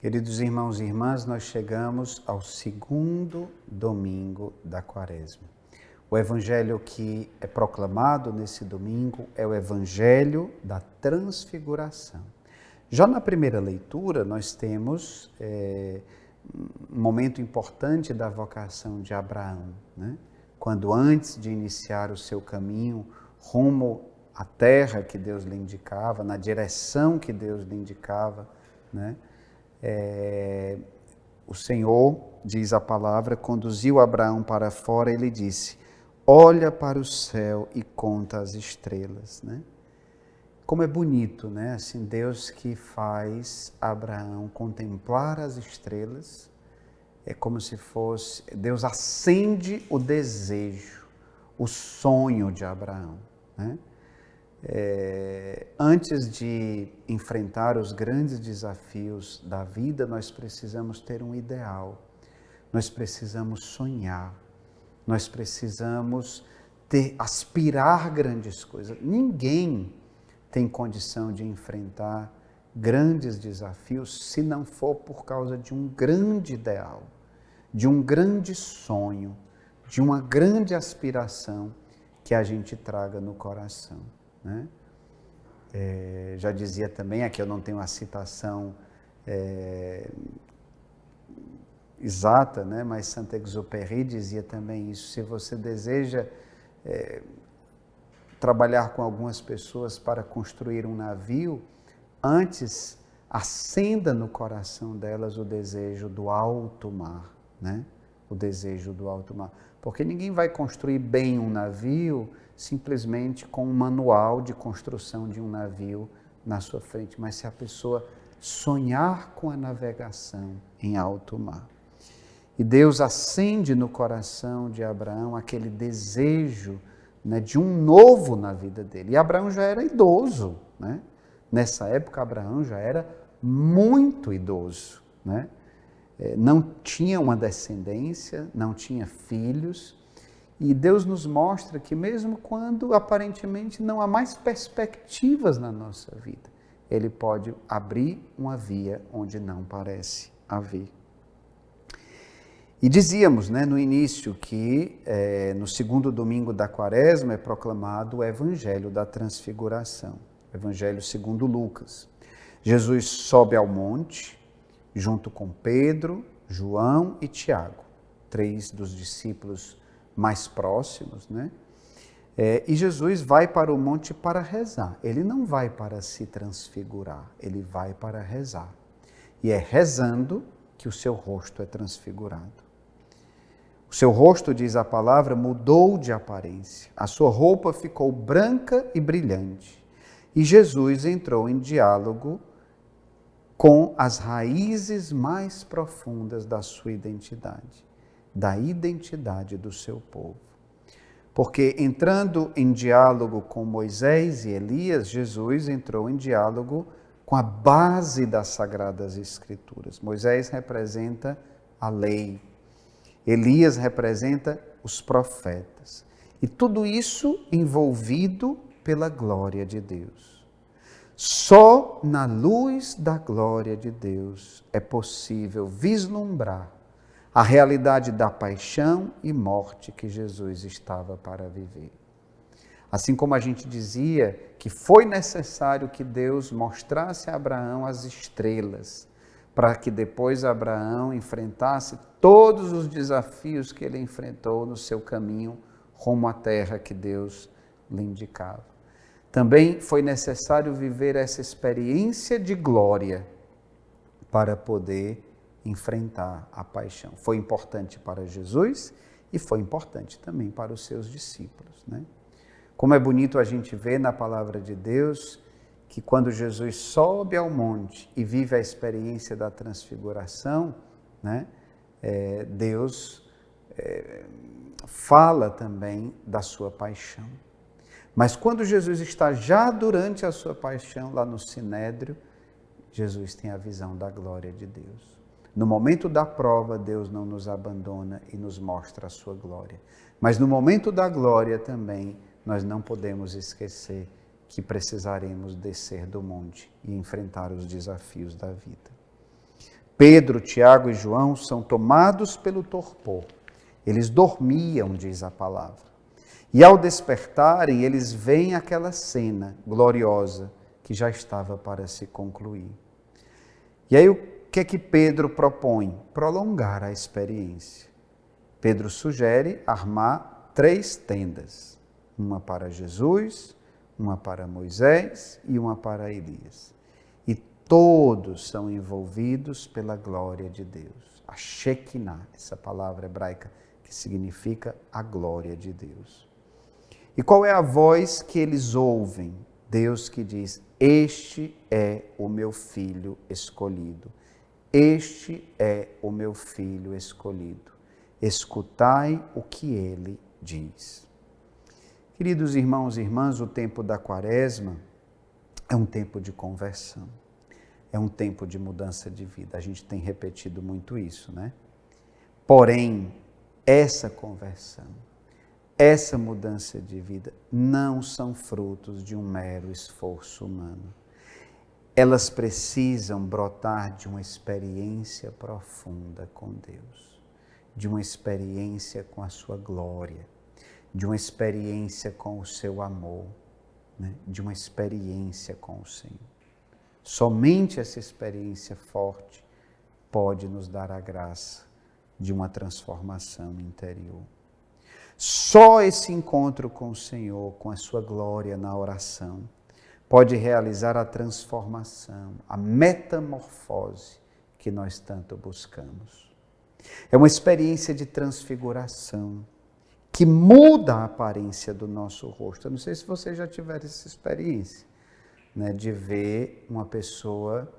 Queridos irmãos e irmãs, nós chegamos ao segundo domingo da Quaresma. O evangelho que é proclamado nesse domingo é o evangelho da transfiguração. Já na primeira leitura, nós temos um momento importante da vocação de Abraão, né? Quando antes de iniciar o seu caminho rumo à terra que Deus lhe indicava, na direção que Deus lhe indicava, né? O Senhor, diz a palavra, conduziu Abraão para fora e lhe disse: olha para o céu e conta as estrelas, né? Como é bonito, né? Assim, Deus que faz Abraão contemplar as estrelas, é como se fosse, Deus acende o desejo, o sonho de Abraão, né? Antes de enfrentar os grandes desafios da vida, nós precisamos ter um ideal, nós precisamos sonhar, nós precisamos aspirar grandes coisas. Ninguém tem condição de enfrentar grandes desafios se não for por causa de um grande ideal, de um grande sonho, de uma grande aspiração que a gente traga no coração, né? Já dizia também, aqui eu não tenho a citação exata, né? Mas Saint-Exupéry dizia também isso: se você deseja trabalhar com algumas pessoas para construir um navio, antes acenda no coração delas o desejo do alto mar, né? O desejo do alto mar. Porque ninguém vai construir bem um navio simplesmente com um manual de construção de um navio na sua frente, mas se a pessoa sonhar com a navegação em alto mar. E Deus acende no coração de Abraão aquele desejo, né, de um novo na vida dele. E Abraão já era idoso, né? Nessa época, Abraão já era muito idoso, né? Não tinha uma descendência, não tinha filhos. E Deus nos mostra que mesmo quando aparentemente não há mais perspectivas na nossa vida, Ele pode abrir uma via onde não parece haver. E dizíamos, né, no início que no segundo domingo da Quaresma é proclamado o Evangelho da Transfiguração, o Evangelho segundo Lucas. Jesus sobe ao monte junto com Pedro, João e Tiago, 3 dos discípulos mais próximos, né? E Jesus vai para o monte para rezar. Ele não vai para se transfigurar, ele vai para rezar. E é rezando que o seu rosto é transfigurado. O seu rosto, diz a palavra, mudou de aparência. A sua roupa ficou branca e brilhante. E Jesus entrou em diálogo com as raízes mais profundas da sua identidade, da identidade do seu povo. Porque entrando em diálogo com Moisés e Elias, Jesus entrou em diálogo com a base das Sagradas Escrituras. Moisés representa a lei, Elias representa os profetas. E tudo isso envolvido pela glória de Deus. Só na luz da glória de Deus é possível vislumbrar a realidade da paixão e morte que Jesus estava para viver. Assim como a gente dizia que foi necessário que Deus mostrasse a Abraão as estrelas, para que depois Abraão enfrentasse todos os desafios que ele enfrentou no seu caminho rumo à terra que Deus lhe indicava. Também foi necessário viver essa experiência de glória para poder enfrentar a paixão. Foi importante para Jesus e foi importante também para os seus discípulos, né? Como é bonito a gente ver na palavra de Deus que quando Jesus sobe ao monte e vive a experiência da transfiguração, né, Deus fala também da sua paixão. Mas quando Jesus está já durante a sua paixão lá no Sinédrio, Jesus tem a visão da glória de Deus. No momento da prova, Deus não nos abandona e nos mostra a sua glória. Mas no momento da glória também, nós não podemos esquecer que precisaremos descer do monte e enfrentar os desafios da vida. Pedro, Tiago e João são tomados pelo torpor. Eles dormiam, diz a palavra. E ao despertarem, eles veem aquela cena gloriosa que já estava para se concluir. E aí o que é que Pedro propõe? Prolongar a experiência. Pedro sugere armar 3 tendas. Uma para Jesus, uma para Moisés e uma para Elias. E todos são envolvidos pela glória de Deus. A Shekinah, essa palavra hebraica que significa a glória de Deus. E qual é a voz que eles ouvem? Deus que diz: este é o meu filho escolhido. Este é o meu filho escolhido. Escutai o que ele diz. Queridos irmãos e irmãs, o tempo da Quaresma é um tempo de conversão. É um tempo de mudança de vida. A gente tem repetido muito isso, né? Porém, essa conversão, essa mudança de vida não são frutos de um mero esforço humano. Elas precisam brotar de uma experiência profunda com Deus, de uma experiência com a sua glória, de uma experiência com o seu amor, né? De uma experiência com o Senhor. Somente essa experiência forte pode nos dar a graça de uma transformação interior. Só esse encontro com o Senhor, com a sua glória na oração, pode realizar a transformação, a metamorfose que nós tanto buscamos. É uma experiência de transfiguração que muda a aparência do nosso rosto. Eu não sei se você já tiver essa experiência, né, de ver uma pessoa,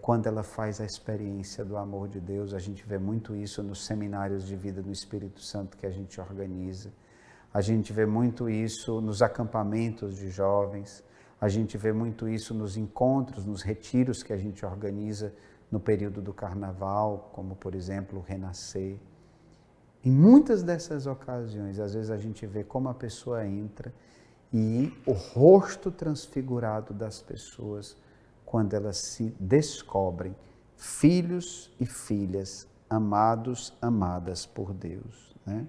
quando ela faz a experiência do amor de Deus. A gente vê muito isso nos seminários de vida do Espírito Santo que a gente organiza. A gente vê muito isso nos acampamentos de jovens. A gente vê muito isso nos encontros, nos retiros que a gente organiza no período do Carnaval, como, por exemplo, o Renascer. Em muitas dessas ocasiões, às vezes a gente vê como a pessoa entra e o rosto transfigurado das pessoas quando elas se descobrem filhos e filhas amados, amadas por Deus, né?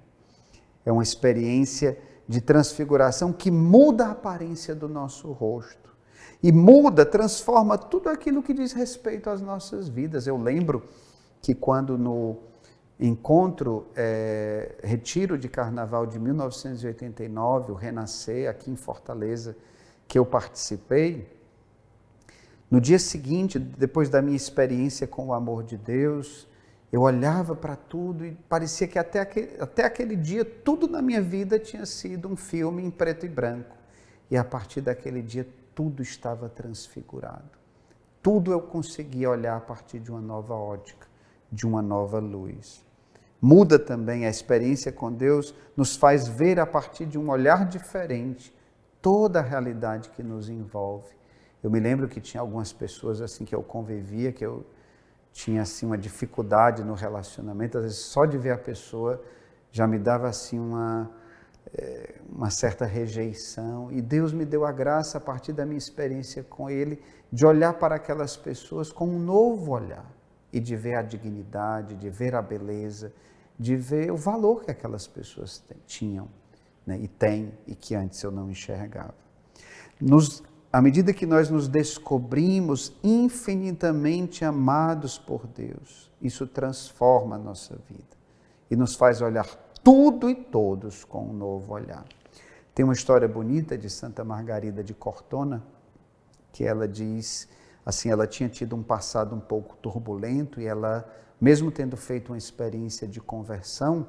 É uma experiência de transfiguração que muda a aparência do nosso rosto e muda, transforma tudo aquilo que diz respeito às nossas vidas. Eu lembro que quando no retiro de carnaval de 1989, o Renascer, aqui em Fortaleza, que eu participei, no dia seguinte, depois da minha experiência com o amor de Deus, eu olhava para tudo e parecia que até aquele dia, tudo na minha vida tinha sido um filme em preto e branco. E a partir daquele dia, tudo estava transfigurado. Tudo eu conseguia olhar a partir de uma nova ótica, de uma nova luz. Muda também a experiência com Deus, nos faz ver a partir de um olhar diferente toda a realidade que nos envolve. Eu me lembro que tinha algumas pessoas assim que eu convivia, que eu tinha assim uma dificuldade no relacionamento, às vezes só de ver a pessoa já me dava assim uma certa rejeição, e Deus me deu a graça, a partir da minha experiência com Ele, de olhar para aquelas pessoas com um novo olhar, e de ver a dignidade, de ver a beleza, de ver o valor que aquelas pessoas tinham, né, e têm, e que antes eu não enxergava. À medida que nós nos descobrimos infinitamente amados por Deus, isso transforma a nossa vida e nos faz olhar tudo e todos com um novo olhar. Tem uma história bonita de Santa Margarida de Cortona, que ela diz, assim, ela tinha tido um passado um pouco turbulento e ela, mesmo tendo feito uma experiência de conversão,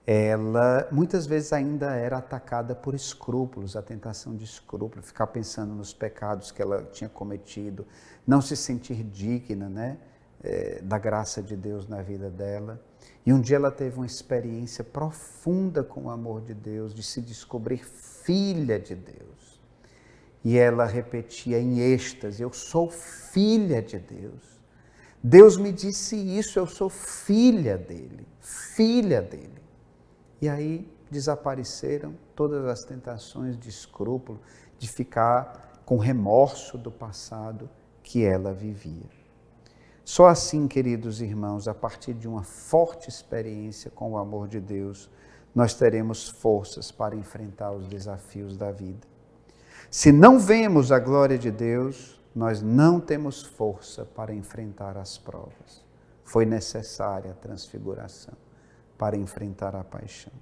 ela muitas vezes ainda era atacada por escrúpulos, a tentação de escrúpulo, ficar pensando nos pecados que ela tinha cometido, não se sentir digna, né, da graça de Deus na vida dela. E um dia ela teve uma experiência profunda com o amor de Deus, de se descobrir filha de Deus. E ela repetia em êxtase: eu sou filha de Deus. Deus me disse isso, eu sou filha dele, filha dele. E aí desapareceram todas as tentações de escrúpulo, de ficar com remorso do passado que ela vivia. Só assim, queridos irmãos, a partir de uma forte experiência com o amor de Deus, nós teremos forças para enfrentar os desafios da vida. Se não vemos a glória de Deus, nós não temos força para enfrentar as provas. Foi necessária a transfiguração para enfrentar a paixão.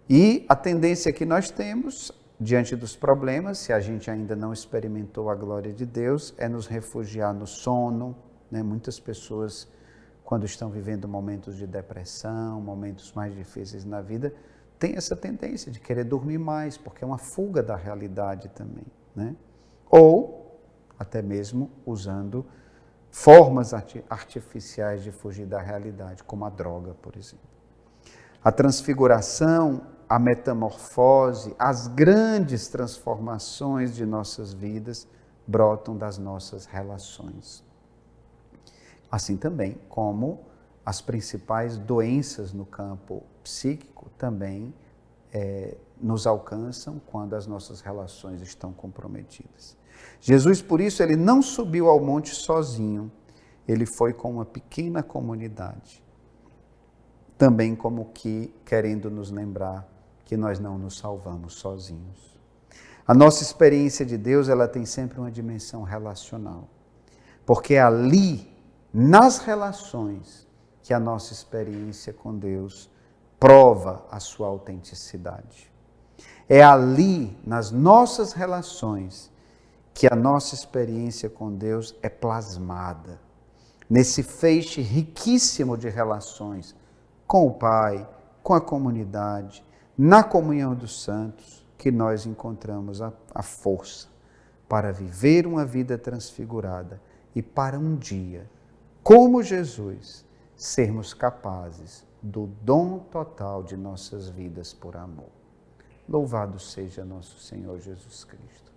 E a tendência que nós temos, diante dos problemas, se a gente ainda não experimentou a glória de Deus, é nos refugiar no sono, né? Muitas pessoas, quando estão vivendo momentos de depressão, momentos mais difíceis na vida, têm essa tendência de querer dormir mais, porque é uma fuga da realidade também, né? Ou até mesmo usando formas artificiais de fugir da realidade, como a droga, por exemplo. A transfiguração, a metamorfose, as grandes transformações de nossas vidas brotam das nossas relações. Assim também como as principais doenças no campo psíquico também nos alcançam quando as nossas relações estão comprometidas. Jesus, por isso, ele não subiu ao monte sozinho, ele foi com uma pequena comunidade, também como que querendo nos lembrar que nós não nos salvamos sozinhos. A nossa experiência de Deus, ela tem sempre uma dimensão relacional, porque é ali, nas relações, que a nossa experiência com Deus prova a sua autenticidade. É ali, nas nossas relações, que a nossa experiência com Deus é plasmada, nesse feixe riquíssimo de relações com o Pai, com a comunidade, na comunhão dos santos, que nós encontramos a força para viver uma vida transfigurada e para um dia, como Jesus, sermos capazes do dom total de nossas vidas por amor. Louvado seja nosso Senhor Jesus Cristo.